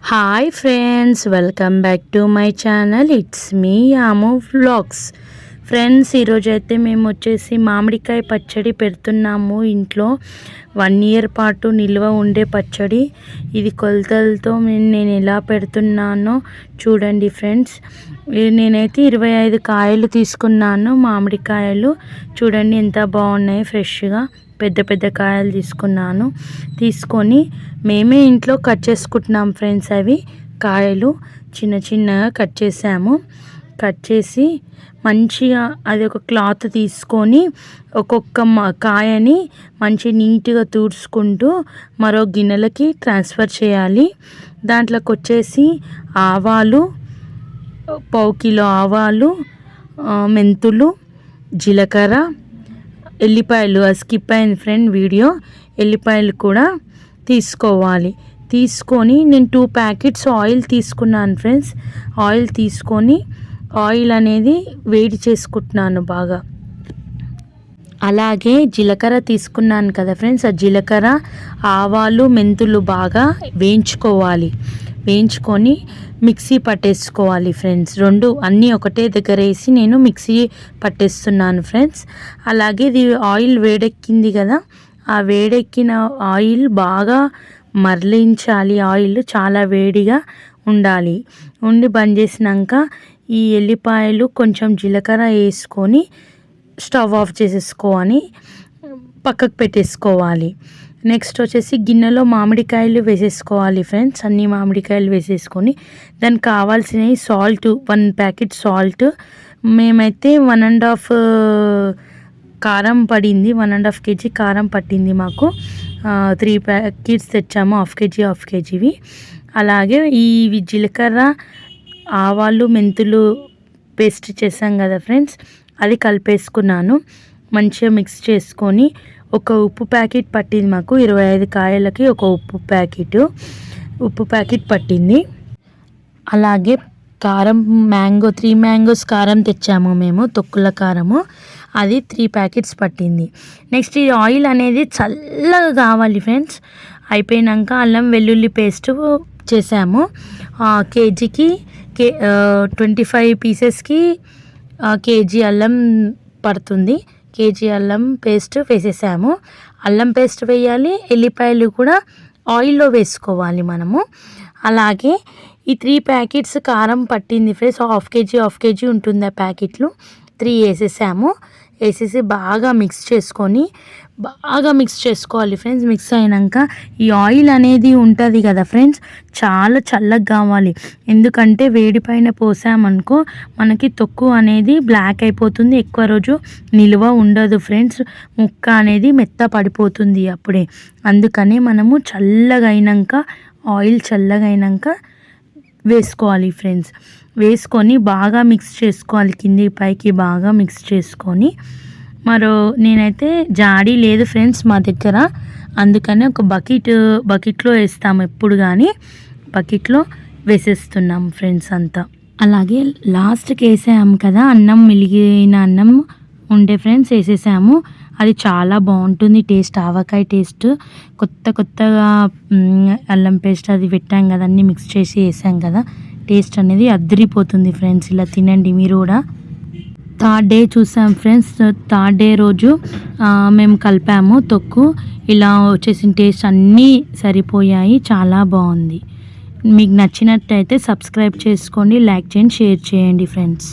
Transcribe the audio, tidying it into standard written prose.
Hi friends, welcome back to my channel. It's me Yamu vlogs. Friends, ఈరోజు అయితే మేము వచ్చేసి మామిడికాయ పచ్చడి పెడుతున్నాము. ఇంట్లో 1 ఇయర్ పాటు నిల్వ ఉండే పచ్చడి. ఇది కొలతలతో నేను ఎలా పెడుతున్నానో చూడండి ఫ్రెండ్స్. నేనైతే 25 కాయలు తీసుకున్నాను. మామిడికాయలు చూడండి ఎంత బాగున్నాయి, ఫ్రెష్గా పెద్ద పెద్ద కాయలు తీసుకొని మేమే ఇంట్లో కట్ చేసుకుంటున్నాం ఫ్రెండ్స్. అవి కాయలు చిన్న చిన్నగా కట్ చేసాము. కట్ చేసి మంచిగా అది ఒక క్లాత్ తీసుకొని ఒక్కొక్క కాయని మంచి నీట్గా తుడుచుకుంటూ మరో గిన్నెలకి ట్రాన్స్ఫర్ చేయాలి. దాంట్లోకి వచ్చేసి ఆవాలు, 1/2 కిలో ఆవాలు, మెంతులు, జీలకర్ర, ఎల్లిపాయలు. అది స్కిప్ అయింది ఫ్రెండ్ వీడియో. ఎల్లిపాయలు కూడా తీసుకోవాలి. తీసుకొని నేను 2 ప్యాకెట్స్ ఆయిల్ తీసుకున్నాను ఫ్రెండ్స్. ఆయిల్ తీసుకొని ఆయిల్ అనేది వేడి చేసుకుంటున్నాను బాగా. అలాగే జీలకర్ర తీసుకున్నాను కదా ఫ్రెండ్స్. ఆ జీలకర్ర, ఆవాలు, మెంతులు బాగా వేయించుకొని మిక్సీ పట్టేసుకోవాలి ఫ్రెండ్స్. రెండు అన్నీ ఒకటే దగ్గర వేసి నేను మిక్సీ పట్టేస్తున్నాను ఫ్రెండ్స్. అలాగే ఇది ఆయిల్ వేడెక్కింది కదా, ఆ వేడెక్కిన ఆయిల్ బాగా మరలించాలి. ఆయిల్ చాలా వేడిగా ఉండి బంద్ చేసినాక ఈ ఎల్లిపాయలు కొంచెం జీలకర్ర వేసుకొని స్టవ్ ఆఫ్ చేసేసుకోవాలి, పక్కకు పెట్టేసుకోవాలి. నెక్స్ట్ వచ్చేసి గిన్నెలో మామిడికాయలు వేసేసుకోవాలి ఫ్రెండ్స్. అన్ని మామిడికాయలు వేసేసుకొని దానికి కావాల్సినవి సాల్ట్, 1 ప్యాకెట్ సాల్ట్. మేమైతే 1.5 కారం పడింది, 1.5 kg కారం పట్టింది మాకు. 3 ప్యాకెట్స్ తెచ్చాము, హాఫ్ కేజీవి. అలాగే ఈ జీలకర్ర, ఆవాలు, మెంతులు పేస్ట్ చేసాం కదా ఫ్రెండ్స్, అది కలిపేసుకున్నాను. మంచిగా మిక్స్ చేసుకొని ఒక ఉప్పు ప్యాకెట్ పట్టింది మాకు. 25 కాయలకి ఒక ఉప్పు ప్యాకెట్ పట్టింది. అలాగే కారం, 3 మ్యాంగోస్ కారం తెచ్చాము మేము, తొక్కుల కారము. అది 3 ప్యాకెట్స్ పట్టింది. నెక్స్ట్ ఈ ఆయిల్ అనేది చల్లగా కావాలి ఫ్రెండ్స్. అయిపోయినాక అల్లం వెల్లుల్లి పేస్ట్ చేసాము. కేజీకి 25 పీసెస్కి కేజీ అల్లం పడుతుంది. కేజీ అల్లం పేస్ట్ వేసేసాము. అల్లం పేస్ట్ వేయాలి, ఎల్లిపాయలు కూడా ఆయిల్లో వేసుకోవాలి మనము. అలాగే ఈ 3 ప్యాకెట్స్ కారం పట్టింది ఫ్రెండ్స్. హాఫ్ కేజీ ఉంటుంది ఆ ప్యాకెట్లు. 3 వేసేసి బాగా మిక్స్ చేసుకోవాలి ఫ్రెండ్స్. మిక్స్ అయినాక ఈ ఆయిల్ అనేది ఉంటుంది కదా ఫ్రెండ్స్, చాలా చల్లగా కావాలి. ఎందుకంటే వేడి పైన పోసామనుకో మనకి తొక్కు అనేది బ్లాక్ అయిపోతుంది, ఎక్కువ రోజు నిల్వ ఉండదు ఫ్రెండ్స్. ముక్క అనేది మెత్త పడిపోతుంది అప్పుడే. అందుకని మనము ఆయిల్ చల్లగా అయినాక వేసుకోవాలి ఫ్రెండ్స్. వేసుకొని బాగా మిక్స్ చేసుకోవాలి, కింది పైకి బాగా మిక్స్ చేసుకొని. నేనైతే జాడీ లేదు ఫ్రెండ్స్ మా దగ్గర, అందుకని ఒక బకెట్లో వేస్తాము ఎప్పుడు కానీ. బకెట్లో వేసేస్తున్నాం ఫ్రెండ్స్ అంతా. అలాగే లాస్ట్కి వేసాము కదా అన్నం, మిగిలిన అన్నం ఉండే ఫ్రెండ్స్, వేసేసాము. అది చాలా బాగుంటుంది టేస్ట్, ఆవకాయ టేస్ట్. కొత్తగా అల్లం పేస్ట్ అది పెట్టాం కదా, అన్నీ మిక్స్ చేసి వేసాం కదా, టేస్ట్ అనేది అదిరిపోతుంది ఫ్రెండ్స్. ఇలా తినండి మీరు కూడా. 3rd డే చూసాం ఫ్రెండ్స్. 3rd డే రోజు మేము కలిపాము తొక్కు. ఇలా వచ్చేసిన టేస్ట్ అన్నీ సరిపోయాయి, చాలా బాగుంది. మీకు నచ్చినట్టయితే సబ్స్క్రైబ్ చేసుకోండి, లైక్ చేయండి, షేర్ చేయండి ఫ్రెండ్స్.